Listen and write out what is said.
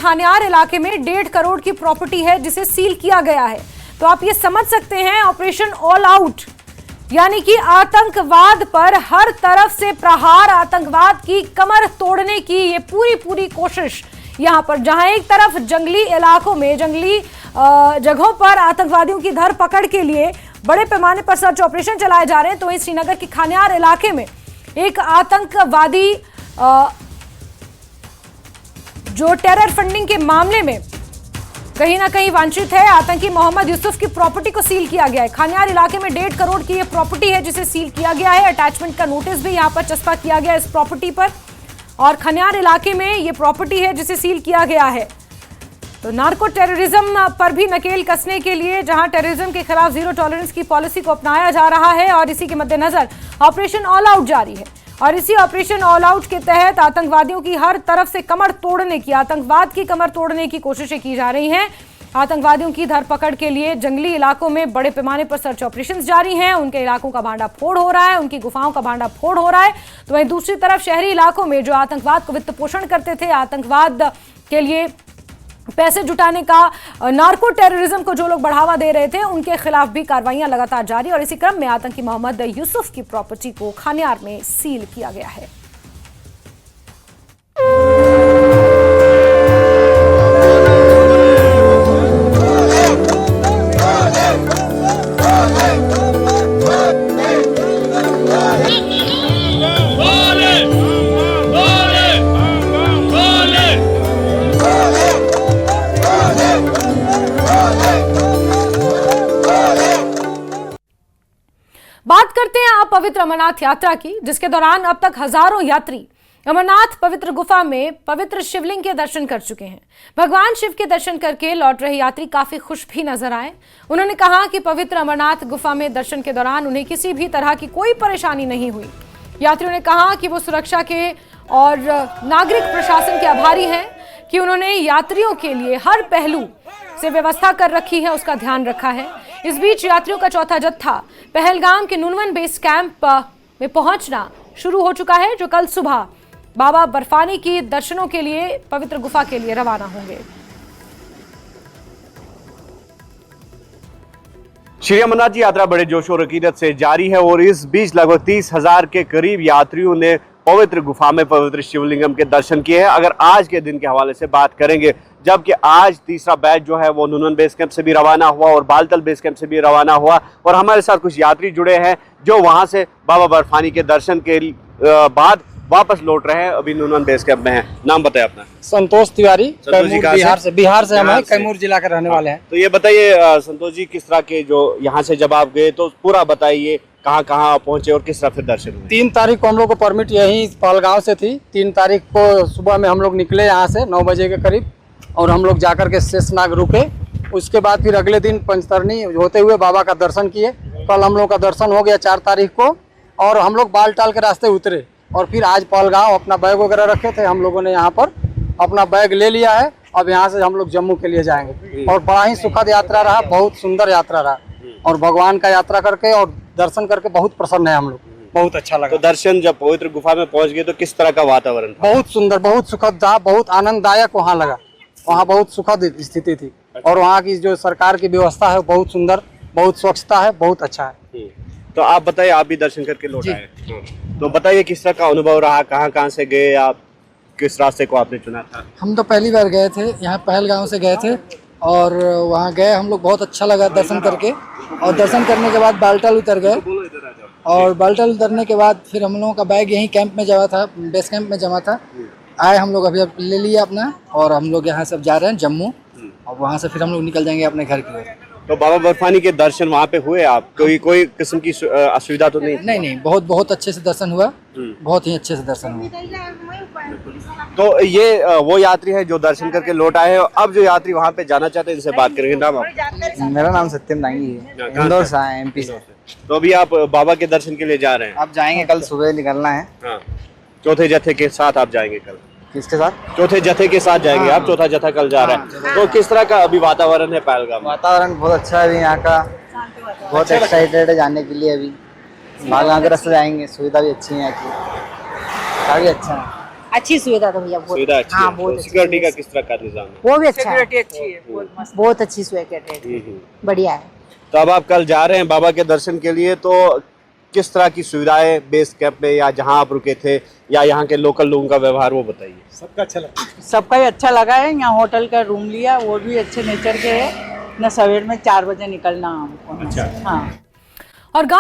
खानियार इलाके में 1.5 करोड़ की प्रॉपर्टी है जिसे सील किया गया है। तो आप ये समझ सकते हैं ऑपरेशन ऑल आउट, यानी कि आतंकवाद पर हर तरफ से प्रहार, आतंकवाद की कमर तोड़ने की ये पूरी कोशिश यहां पर, जहां एक तरफ जंगली इलाकों में, जंगली जगहों पर आतंकवादियों की धरपकड़ के लिए बड़े पैमाने पर सर्च ऑपरेशन चलाए जा रहे हैं, तो वहीं श्रीनगर के खानियार इलाके में एक आतंकवादी जो टेरर फंडिंग के मामले में कहीं ना कहीं वांछित है, आतंकी मोहम्मद यूसुफ की प्रॉपर्टी को सील किया गया है। खानियार इलाके में 1.5 करोड़ की ये प्रॉपर्टी है जिसे सील किया गया है। अटैचमेंट का नोटिस भी यहां पर चस्पा किया गया इस प्रॉपर्टी पर, और खानियार इलाके में ये प्रॉपर्टी है जिसे सील किया गया है। तो नार्को टेररिज्म पर भी नकेल कसने के लिए, जहां टेररिज्म के खिलाफ जीरो टॉलरेंस की पॉलिसी को अपनाया जा रहा है, और इसी के मद्देनजर ऑपरेशन ऑल आउट जारी है। और इसी ऑपरेशन ऑल आउट के तहत आतंकवादियों की हर तरफ से कमर तोड़ने की, आतंकवाद की कमर तोड़ने की कोशिशें की जा रही हैं। आतंकवादियों की धरपकड़ के लिए जंगली इलाकों में बड़े पैमाने पर सर्च ऑपरेशंस जारी हैं, उनके इलाकों का भांडाफोड़ हो रहा है, उनकी गुफाओं का भांडाफोड़ हो रहा है। तो वहीं दूसरी तरफ शहरी इलाकों में जो आतंकवाद को वित्त पोषण करते थे, आतंकवाद के लिए पैसे जुटाने का, नार्को टेररिज्म को जो लोग बढ़ावा दे रहे थे, उनके खिलाफ भी कार्रवाइयां लगातार जारी। और इसी क्रम में आतंकी मोहम्मद यूसुफ की प्रॉपर्टी को खानियार में सील किया गया है। बात करते हैं आप पवित्र अमरनाथ यात्रा की, जिसके दौरान अब तक हजारों यात्री अमरनाथ पवित्र गुफा में पवित्र शिवलिंग के दर्शन कर चुके हैं। भगवान शिव के दर्शन करके लौट रहे यात्री काफी खुश भी नजर आए। उन्होंने कहा कि पवित्र अमरनाथ गुफा में दर्शन के दौरान उन्हें किसी भी तरह की कोई परेशानी नहीं हुई। यात्रियों ने कहा कि वो सुरक्षा के और नागरिक प्रशासन के आभारी हैं कि उन्होंने यात्रियों के लिए हर पहलू से व्यवस्था कर रखी है, उसका ध्यान रखा है। इस बीच यात्रियों का चौथा जत्था पहलगाम के नुनवन बेस कैंप में पहुंचना शुरू हो चुका है, जो कल सुबह बाबा बर्फानी की दर्शनों के लिए पवित्र गुफा के लिए रवाना होंगे। श्री अमरनाथ जी यात्रा बड़े जोश और अकीदत से जारी है, और इस बीच लगभग 30,000 के करीब यात्रियों ने पवित्र गुफा में पवित्र शिवलिंगम के दर्शन किए हैं। अगर आज के दिन के हवाले से बात करेंगे, जबकि आज तीसरा बैच जो है वो नुनवन बेस कैंप से भी रवाना हुआ और बालतल बेस कैंप से भी रवाना हुआ, और हमारे साथ कुछ यात्री जुड़े हैं जो वहां से बाबा बर्फानी के दर्शन के बाद वापस लौट रहे हैं, अभी नुनवन बेस कैंप में हैं। नाम बताइए अपना। संतोष तिवारी, बिहार से हम कैमूर जिला के रहने वाले हैं। तो ये बताइए संतोष जी, किस तरह के जो यहाँ से जब आप गए तो पूरा बताइए, कहाँ कहाँ पहुंचे और किस तरह फिर दर्शन हुए? 3 तारीख को हम लोग को परमिट यही पहलगांव से थी। 3 तारीख को सुबह में हम लोग निकले यहाँ से 9 बजे के करीब, और हम लोग जाकर के शेषनाग रुके। उसके बाद फिर अगले दिन पंचतरनी होते हुए बाबा का दर्शन किए। कल हम लोग का दर्शन हो गया 4 तारीख को, और हम लोग बालटाल के रास्ते उतरे, और फिर आज पहलगांव अपना बैग वगैरह रखे थे हम लोगों ने, यहाँ पर अपना बैग ले लिया है। अब यहाँ से हम लोग जम्मू के लिए जाएंगे, और बड़ा ही सुखद यात्रा रहा, बहुत सुंदर यात्रा रहा, और भगवान का यात्रा करके और दर्शन करके बहुत प्रसन्न है हम लोग, बहुत अच्छा लगा। तो दर्शन जब पवित्र गुफा में पहुंच गए तो किस तरह का वातावरण था? बहुत सुंदर, बहुत सुखद था, बहुत आनंददायक वहाँ लगा। वहाँ बहुत सुखद स्थिति थी, और वहाँ की जो सरकार की व्यवस्था है बहुत सुंदर, बहुत स्वच्छता है, बहुत अच्छा है। तो आप बताइए, आप भी दर्शन करके लौट आए, तो बताइए किस तरह का अनुभव रहा, कहाँ कहाँ से गए आप, किस रास्ते को आपने चुना था? हम तो पहली बार गए थे, यहाँ पहलगांव से गए थे, और वहाँ गए हम लोग, बहुत अच्छा लगा दर्शन करके। और दर्शन करने के बाद बालटाल उतर गए, और बालटाल उतरने के बाद फिर हम लोगों का बैग यहीं कैंप में जमा था, बेस कैंप में जमा था। आए हम लोग अभी ले लिया अपना, और हम लोग यहाँ सब जा रहे हैं जम्मू, और वहाँ से फिर हम लोग निकल जाएंगे अपने घर की ओर। तो बाबा बर्फानी के दर्शन वहाँ पे हुए आप? कोई किस्म की असुविधा तो नहीं? नहीं, बहुत अच्छे से दर्शन हुआ, बहुत ही अच्छे से दर्शन हुआ। तो ये वो यात्री है जो दर्शन करके लौट आए हैं। अब जो यात्री वहाँ पे जाना चाहते हैं, इनसे बात करेंगे। नाम आप? मेरा नाम सत्यम नांगी है, इंदौर से आए, MP से। तो अभी आप बाबा के दर्शन के लिए जा रहे हैं? आप जाएंगे, कल सुबह निकलना है। हाँ, चौथे जत्थे के साथ आप जाएंगे कल? किसके साथ? चौथे जत्थे के साथ जाएंगे आप, चौथा जत्था कल जा रहा है। तो किस तरह का अभी वातावरण है पहलगाम? वातावरण बहुत अच्छा है अभी यहाँ का, बहुत एक्साइटेड है जाने के लिए। अभी पहलगाम के रास्ते जाएंगे, सुविधा भी अच्छी है यहाँ की, काफी अच्छा है। अच्छी सुविधा तो भैया बहुत। सुविधा अच्छी हाँ है। बहुत तो अच्छी सिक्योरिटी का सुविधा। किस तरह का निजाम है? वो भी अच्छा है, बहुत अच्छी सिक्योरिटी है, बढ़िया है। तो अब आप कल जा रहे हैं बाबा के दर्शन के लिए, तो किस तरह की सुविधाएं बेस कैंप में या जहां आप रुके थे या यहाँ के लोकल लोगों का व्यवहार वो बताइए। सबका ही अच्छा लगा है। यहाँ होटल का रूम लिया, वो भी अच्छे नेचर के है। न सवेर में 4 बजे निकलना हमको। अच्छा। हाँ। और गांव